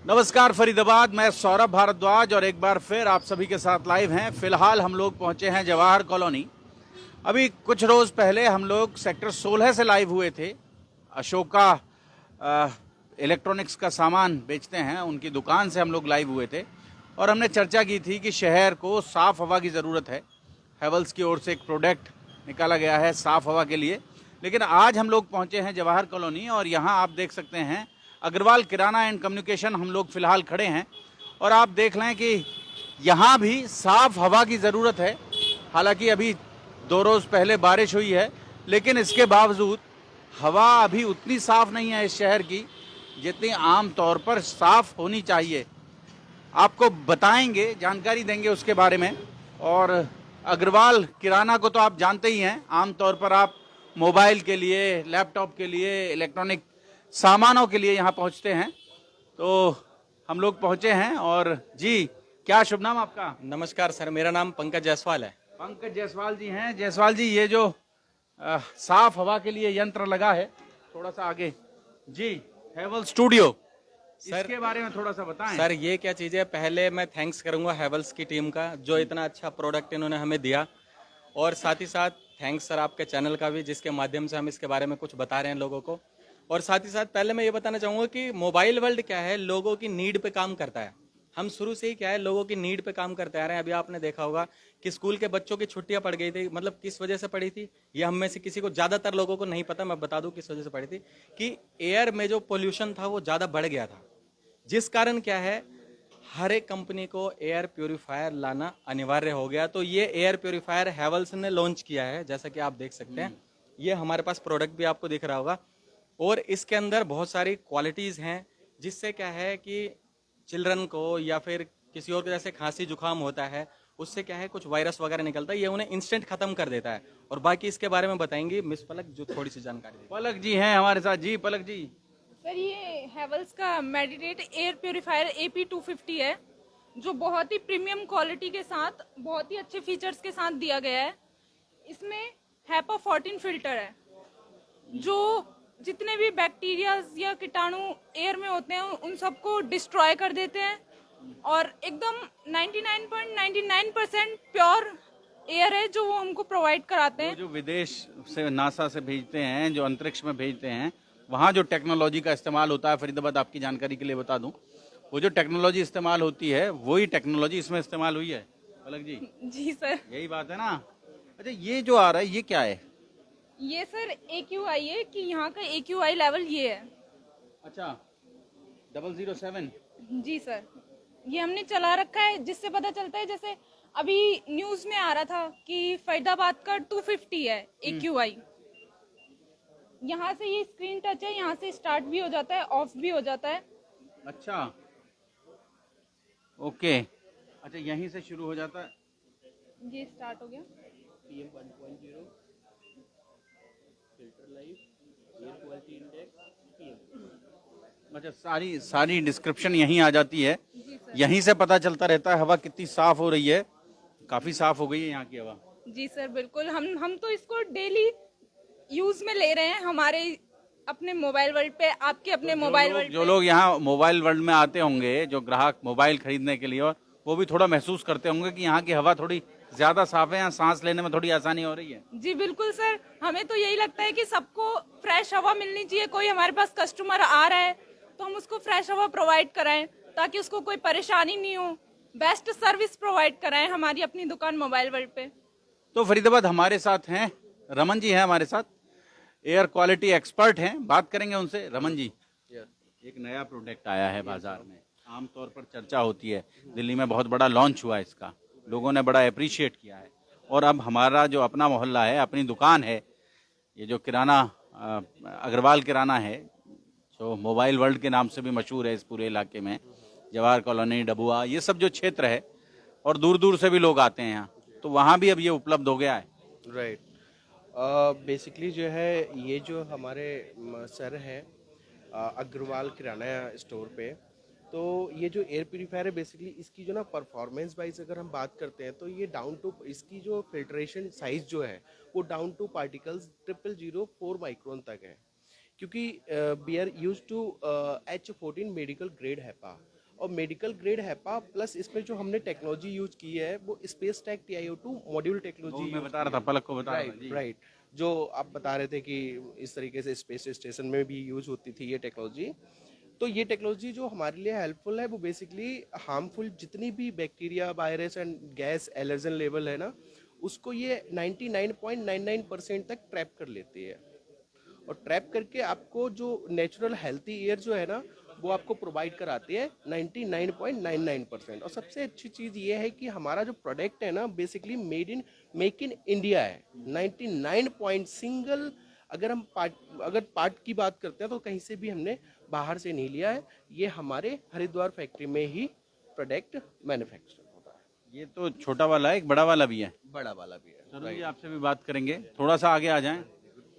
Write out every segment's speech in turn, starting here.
नमस्कार फरीदाबाद, मैं सौरभ भारद्वाज और एक बार फिर आप सभी के साथ लाइव हैं। फिलहाल हम लोग पहुंचे हैं जवाहर कॉलोनी। अभी कुछ रोज़ पहले हम लोग सेक्टर 16 से लाइव हुए थे। अशोका इलेक्ट्रॉनिक्स का सामान बेचते हैं, उनकी दुकान से हम लोग लाइव हुए थे और हमने चर्चा की थी कि शहर को साफ़ हवा की ज़रूरत है। हैवल्स की ओर से एक प्रोडक्ट निकाला गया है साफ़ हवा के लिए। लेकिन आज हम लोग पहुंचे हैं जवाहर कॉलोनी और यहाँ आप देख सकते हैं अग्रवाल किराना एंड कम्युनिकेशन हम लोग फ़िलहाल खड़े हैं और आप देख लें कि यहाँ भी साफ़ हवा की ज़रूरत है। हालांकि अभी 2 रोज़ पहले बारिश हुई है, लेकिन इसके बावजूद हवा अभी उतनी साफ़ नहीं है इस शहर की जितनी आम तौर पर साफ़ होनी चाहिए। आपको बताएंगे, जानकारी देंगे उसके बारे में। और अग्रवाल किराना को तो आप जानते ही हैं, आमतौर पर आप मोबाइल के लिए, लैपटॉप के लिए, इलेक्ट्रॉनिक सामानों के लिए यहाँ पहुँचते हैं। तो हम लोग पहुँचे हैं और जी, क्या शुभ नाम आपका? नमस्कार सर, मेरा नाम पंकज जायसवाल है। पंकज जायसवाल जी हैं। जायसवाल जी, ये जो साफ हवा के लिए यंत्र लगा है, थोड़ा सा आगे जी, हैवल स्टूडियो, सर इसके बारे में थोड़ा सा बताएं। सर ये क्या चीज़ है, पहले मैं थैंक्स करूंगा हैवल्स की टीम का जो इतना अच्छा प्रोडक्ट इन्होंने हमें दिया, और साथ ही साथ थैंक्स सर आपके चैनल का भी जिसके माध्यम से हम इसके बारे में कुछ बता रहे हैं लोगों को। और साथ ही साथ पहले मैं ये बताना चाहूँगा कि मोबाइल वर्ल्ड क्या है, लोगों की नीड पे काम करता है। हम शुरू से ही क्या है, लोगों की नीड पे काम करते आ रहे हैं। अभी आपने देखा होगा कि स्कूल के बच्चों की छुट्टियां पड़ गई थी, मतलब किस वजह से पड़ी थी ये हम में से किसी को, ज़्यादातर लोगों को नहीं पता, मैं बता दूं किस वजह से पड़ी थी। कि एयर में जो पोल्यूशन था वो ज़्यादा बढ़ गया था, जिस कारण क्या है, हर एक कंपनी को एयर प्योरीफायर लाना अनिवार्य हो गया। तो ये एयर प्योरीफायर हैवल्स ने लॉन्च किया है, जैसा कि आप देख सकते हैं। ये हमारे पास प्रोडक्ट भी आपको दिख रहा होगा, और इसके अंदर बहुत सारी क्वालिटीज़ हैं, जिससे क्या है कि चिल्ड्रन को या फिर किसी और को जैसे खांसी जुकाम होता है, उससे क्या है कुछ वायरस वगैरह निकलता है, ये उन्हें इंस्टेंट खत्म कर देता है। और बाकी इसके बारे में बताएंगी मिस पलक, जो थोड़ी सी जानकारी देगी। पलक जी हैं हमारे साथ। जी पलक जी। सर, ये हैवल्स का मेडिटेट एयर प्योरीफायर AP250 है, जो बहुत ही प्रीमियम क्वालिटी के साथ बहुत ही अच्छे फीचर्स के साथ दिया गया है। इसमें हैपा 14 फिल्टर है, जो जितने भी बैक्टीरियाज या कीटाणु एयर में होते हैं उन सबको डिस्ट्रॉय कर देते हैं, और एकदम 99.99% प्योर एयर है जो वो हमको प्रोवाइड कराते वो हैं। जो विदेश से नासा से भेजते हैं, जो अंतरिक्ष में भेजते हैं, वहाँ जो टेक्नोलॉजी का इस्तेमाल होता है, फरीदाबाद आपकी जानकारी के लिए बता दूं, वो जो टेक्नोलॉजी इस्तेमाल होती है वही टेक्नोलॉजी इसमें इस्तेमाल हुई है। पलक जी, जी सर। यही बात है ना? अच्छा, ये जो आ रहा है ये क्या है? ये सर AQI है, कि यहाँ का AQI लेवल ये है। अच्छा, 007। जी सर, ये हमने चला रखा है, जिससे पता चलता है, जैसे अभी न्यूज में आ रहा था कि फरीदाबाद का 250 है AQI। यहाँ से ये स्क्रीन टच है, यहाँ से स्टार्ट भी हो जाता है, ऑफ भी हो जाता है। अच्छा, ओके। अच्छा, यहीं से शुरू हो जाता है। ये स्टार्ट हो गया। PM 1.0 filter life, air quality index. अच्छा, सारी सारी डिस्क्रिप्शन यहीं आ जाती है। यहीं से पता चलता रहता है हवा कितनी साफ हो रही है। काफी साफ हो गई है यहाँ की हवा। जी सर, बिल्कुल। हम तो इसको डेली यूज में ले रहे हैं, हमारे अपने मोबाइल वर्ल्ड पे, आपके अपने मोबाइल वर्ल्ड जो पे। लोग यहाँ मोबाइल वर्ल्ड में आते होंगे, जो ग्राहक मोबाइल खरीदने के लिए, और वो भी थोड़ा महसूस करते होंगे कि यहाँ की हवा थोड़ी ज्यादा साफ है, यहाँ सांस लेने में थोड़ी आसानी हो रही है। जी बिल्कुल सर, हमें तो यही लगता है कि सबको फ्रेश हवा मिलनी चाहिए। कोई हमारे पास कस्टमर आ रहा है तो हम उसको फ्रेश हवा प्रोवाइड कराएं, ताकि उसको कोई परेशानी नहीं हो। बेस्ट सर्विस प्रोवाइड कराएं हमारी अपनी दुकान मोबाइल वर्ल्ड पे। तो फरीदाबाद हमारे साथ हैं, रमन जी हैं हमारे साथ, एयर क्वालिटी एक्सपर्ट हैं। बात करेंगे उनसे। रमन जी, एक नया प्रोडक्ट आया है बाजार में, आमतौर पर चर्चा होती है, दिल्ली में बहुत बड़ा लॉन्च हुआ है इसका, लोगों ने बड़ा अप्रिशिएट किया है। और अब हमारा जो अपना मोहल्ला है, अपनी दुकान है, ये जो किराना अग्रवाल किराना है, जो मोबाइल वर्ल्ड के नाम से भी मशहूर है इस पूरे इलाके में, जवाहर कॉलोनी, डबुआ, ये सब जो क्षेत्र है, और दूर दूर से भी लोग आते हैं यहाँ, तो वहाँ भी अब ये उपलब्ध हो गया है। राइट। बेसिकली जो है, ये जो हमारे सर है अग्रवाल किराना स्टोर पे, तो ये जो एयर प्योरीफायर है, बेसिकली इसकी जो ना परफॉर्मेंस वाइज अगर हम बात करते हैं, तो ये डाउन टू, इसकी जो फिल्ट्रेशन साइज जो है वो डाउन टू पार्टिकल्स 0004 माइक्रोन तक है। क्योंकि we are use to H14 medical grade HEPA, और मेडिकल ग्रेड हैपा प्लस इसमें जो हमने टेक्नोलॉजी यूज की है वो space tech TiO2 module technology मैं बता रहा था, पलक को बता रहा था राइट जी। राइट, जो आप बता रहे थे कि इस तरीके से स्पेस स्टेशन में भी यूज होती थी ये टेक्नोलॉजी। तो ये टेक्नोलॉजी जो हमारे लिए हेल्पफुल है वो बेसिकली हार्मफुल जितनी भी bacteria virus and gas allergen level है ना, उसको ये 99.99% तक ट्रैप कर लेती है, और ट्रैप करके आपको जो नेचुरल हेल्थी एयर जो है ना वो आपको प्रोवाइड कराती है 99.99%। और सबसे अच्छी चीज़ ये है कि हमारा जो प्रोडक्ट है ना बेसिकली मेक इन इंडिया है। 99 पॉइंट सिंगल, अगर हम पार्ट की बात करते हैं तो कहीं से भी हमने बाहर से नहीं लिया है, ये हमारे हरिद्वार फैक्ट्री में ही प्रोडक्ट मैन्युफैक्चर होता है। ये तो छोटा वाला है, एक बड़ा वाला भी है। बड़ा वाला भी है। तरुण जी आपसे भी बात करेंगे, थोड़ा सा आगे आ जाएं।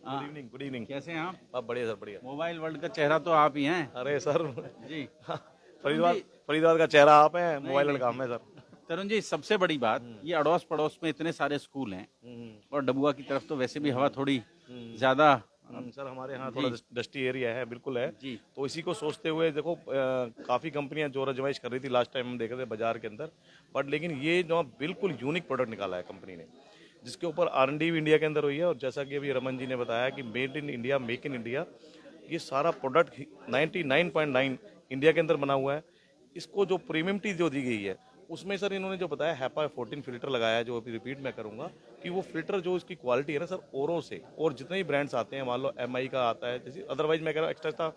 Good evening. कैसे हैं आप? बढ़िया सर, बढ़िया। मोबाइल वर्ल्ड का चेहरा तो आप ही हैं अरे सर, जी। फरीदाबाद का चेहरा आप हैं, मोबाइल का काम है सर। तरुण जी, सबसे बड़ी बात, ये अड़ोस पड़ोस में इतने सारे स्कूल हैं, और डबुआ की तरफ तो वैसे भी हवा थोड़ी ज्यादा सर हमारे यहाँ थोड़ा डस्टी एरिया है, बिल्कुल है जी। तो इसी को सोचते हुए देखो काफ़ी कंपनियां जोर आजमाइश कर रही थी लास्ट टाइम हम देख रहे थे बाजार के अंदर, बट लेकिन ये जो बिल्कुल यूनिक प्रोडक्ट निकाला है कंपनी ने, जिसके ऊपर R&D भी इंडिया के अंदर हुई है। और जैसा कि अभी रमन जी ने बताया कि made in India, make in India, ये सारा प्रोडक्ट 99.9 इंडिया के अंदर बना हुआ है। इसको जो प्रीमियमटी जो दी गई है उसमें सर इन्होंने जो बताया हैपा 14 फिल्टर लगाया है, जो अभी रिपीट मैं करूंगा कि वो फिल्टर जो इसकी क्वालिटी है ना सर, ओरो से और जितने भी ब्रांड्स आते हैं, मान लो MI का आता है, जैसे अदरवाइज मैं कह रहा हूँ एक्स्ट्रा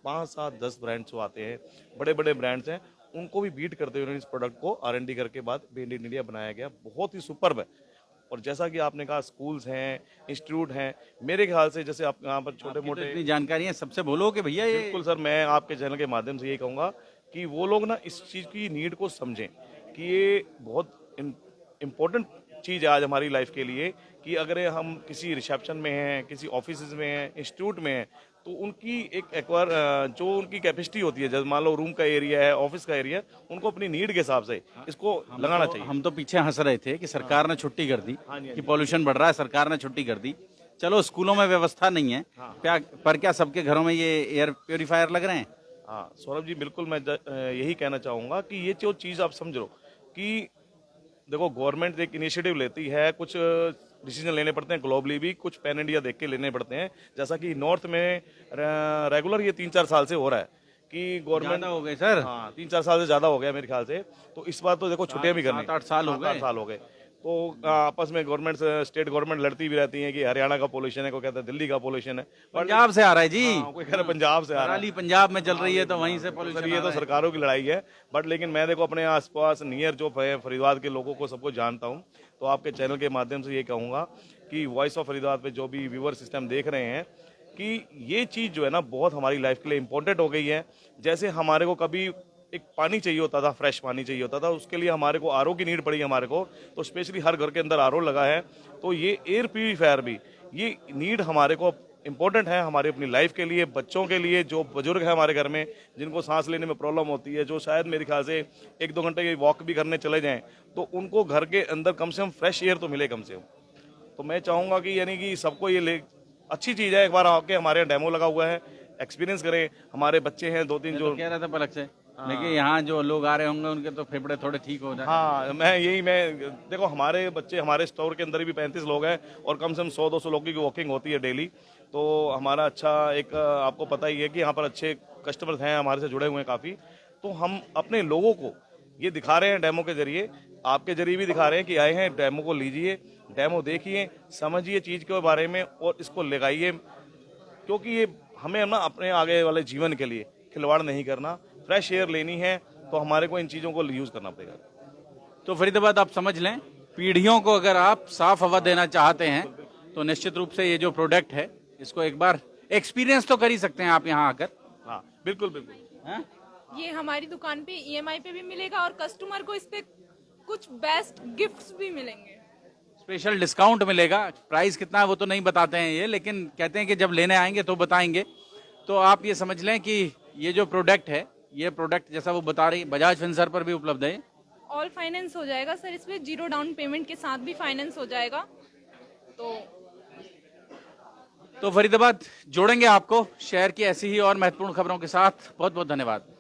5, 7, 10 ब्रांड्स जो आते हैं, बड़े बड़े ब्रांड्स हैं, उनको भी बीट करते हुए इस प्रोडक्ट को R&D करके बाद मेड इन इंडिया बनाया गया। बहुत ही सुपर्ब है। और जैसा कि आपने कहा स्कूल्स हैं, इंस्टीट्यूट हैं, मेरे ख्याल से जैसे आप यहाँ पर छोटे मोटे इतनी जानकारी है, सबसे बोलो कि भैया ये बिल्कुल सर, मैं आपके चैनल के माध्यम से यही कहूँगा कि वो लोग ना इस चीज़ की नीड को समझें कि ये बहुत इम्पोर्टेंट चीज़ है आज हमारी लाइफ के लिए, कि अगर हम किसी रिसेप्शन में हैं, किसी ऑफिस में हैं, इंस्टीट्यूट में हैं, तो उनकी एक बार जो उनकी कैपेसिटी होती है, जैसे मान लो रूम का एरिया है, ऑफिस का एरिया, उनको अपनी नीड के हिसाब से इसको लगाना चाहिए। हम तो पीछे हंस रहे थे कि सरकार ने छुट्टी कर दी, कि पॉल्यूशन बढ़ रहा है, सरकार ने छुट्टी कर दी। चलो स्कूलों में व्यवस्था नहीं है, पर क्या सबके घरों में ये एयर प्योरीफायर लग रहे हैं? हाँ सौरभ जी, बिल्कुल मैं यही कहना चाहूँगा कि ये जो चीज़ आप समझ लो कि देखो गवर्नमेंट एक इनिशिएटिव लेती है, कुछ डिसीजन लेने पड़ते हैं ग्लोबली भी, कुछ पैन इंडिया देख के लेने पड़ते हैं। जैसा कि नॉर्थ में रेगुलर ये 3-4 साल से हो रहा है कि गवर्नमेंट हो गए सर। हाँ 3-4 साल से ज़्यादा हो गया मेरे ख्याल से। तो इस बार तो देखो छुट्टियाँ भी करनी, 7-8 साल हो गए। 7-8 साल हो गए। तो आपस में गवर्नमेंट स्टेट गवर्नमेंट लड़ती भी रहती है कि हरियाणा का पोल्यूशन है, कोई कहता है दिल्ली का पोल्यूशन है, पंजाब से आ रहा है जी। कोई कह रहा है पंजाब से आ रहा है, पराली पंजाब में चल रही है तो वहीं से पोल्यूशन। ये तो सरकारों की लड़ाई है। बट लेकिन मैं देखो अपने आसपास नियर जो फरीदाबाद के लोगों को सबको जानता हूँ, तो आपके चैनल के माध्यम से ये कहूँगा कि वॉइस ऑफ फरीदाबाद पे जो भी व्यूअर सिस्टम देख रहे हैं कि ये चीज़ जो है ना बहुत हमारी लाइफ के लिए इंपॉर्टेंट हो गई है। जैसे हमारे को कभी एक पानी चाहिए होता था, फ्रेश पानी चाहिए होता था, उसके लिए हमारे को RO की नीड पड़ी हमारे को, तो स्पेशली हर घर के अंदर RO लगा है। तो ये एयर प्यूरीफायर भी, ये नीड हमारे को इम्पोर्टेंट है हमारी अपनी लाइफ के लिए, बच्चों के लिए, जो बुजुर्ग है हमारे घर में जिनको सांस लेने में प्रॉब्लम होती है, जो शायद मेरे ख्याल से 1-2 घंटे की वॉक भी करने चले जाएं, तो उनको घर के अंदर कम से कम फ्रेश एयर तो मिले कम से कम। तो मैं चाहूँगा कि यानी कि सबको ये अच्छी चीज़ है, एक बार आके हमारे यहाँ डेमो लगा हुआ है, एक्सपीरियंस करें। हमारे बच्चे हैं 2-3 जो कह रहा था पलक से, लेकिन यहाँ जो लोग आ रहे होंगे उनके तो फेफड़े थोड़े ठीक हो जाए। हाँ मैं देखो हमारे बच्चे हमारे स्टोर के अंदर भी 35 लोग हैं और कम से कम 100-200 लोगों की वॉकिंग होती है डेली। तो हमारा अच्छा एक आपको पता ही है कि यहाँ पर अच्छे कस्टमर्स हैं हमारे से जुड़े हुए हैं काफ़ी। तो हम अपने लोगों को ये दिखा रहे हैं डेमो के जरिए, आपके जरिए भी दिखा रहे हैं कि आए हैं, डेमो को लीजिए, डेमो देखिए, समझिए चीज़ के बारे में और इसको लगाइए, क्योंकि ये हमें ना अपने आगे वाले जीवन के लिए खिलवाड़ नहीं करना, फ्रेश एयर लेनी है तो हमारे को इन चीज़ों को यूज़ करना पड़ेगा। तो फरीदाबाद आप समझ लें, पीढ़ियों को अगर आप साफ हवा देना चाहते हैं तो निश्चित रूप से ये जो प्रोडक्ट है इसको एक बार एक्सपीरियंस तो कर ही सकते हैं आप यहाँ आकर। हाँ बिल्कुल बिल्कुल। हैं? ये हमारी दुकान पे EMI पे भी मिलेगा और कस्टमर को इस पे कुछ बेस्ट गिफ्ट्स भी मिलेंगे, स्पेशल डिस्काउंट मिलेगा। प्राइस कितना है वो तो नहीं बताते हैं ये, लेकिन कहते हैं कि जब लेने आएंगे तो बताएंगे। तो आप ये समझ लें कि ये जो प्रोडक्ट है, ये प्रोडक्ट जैसा वो बता रही बजाज फिनसर्व पर भी उपलब्ध है। ऑल फाइनेंस हो जाएगा सर, इसमें 0 डाउन पेमेंट के साथ भी फाइनेंस हो जाएगा। तो तो फरीदाबाद जोड़ेंगे आपको शहर की ऐसी ही और महत्वपूर्ण खबरों के साथ। बहुत बहुत धन्यवाद।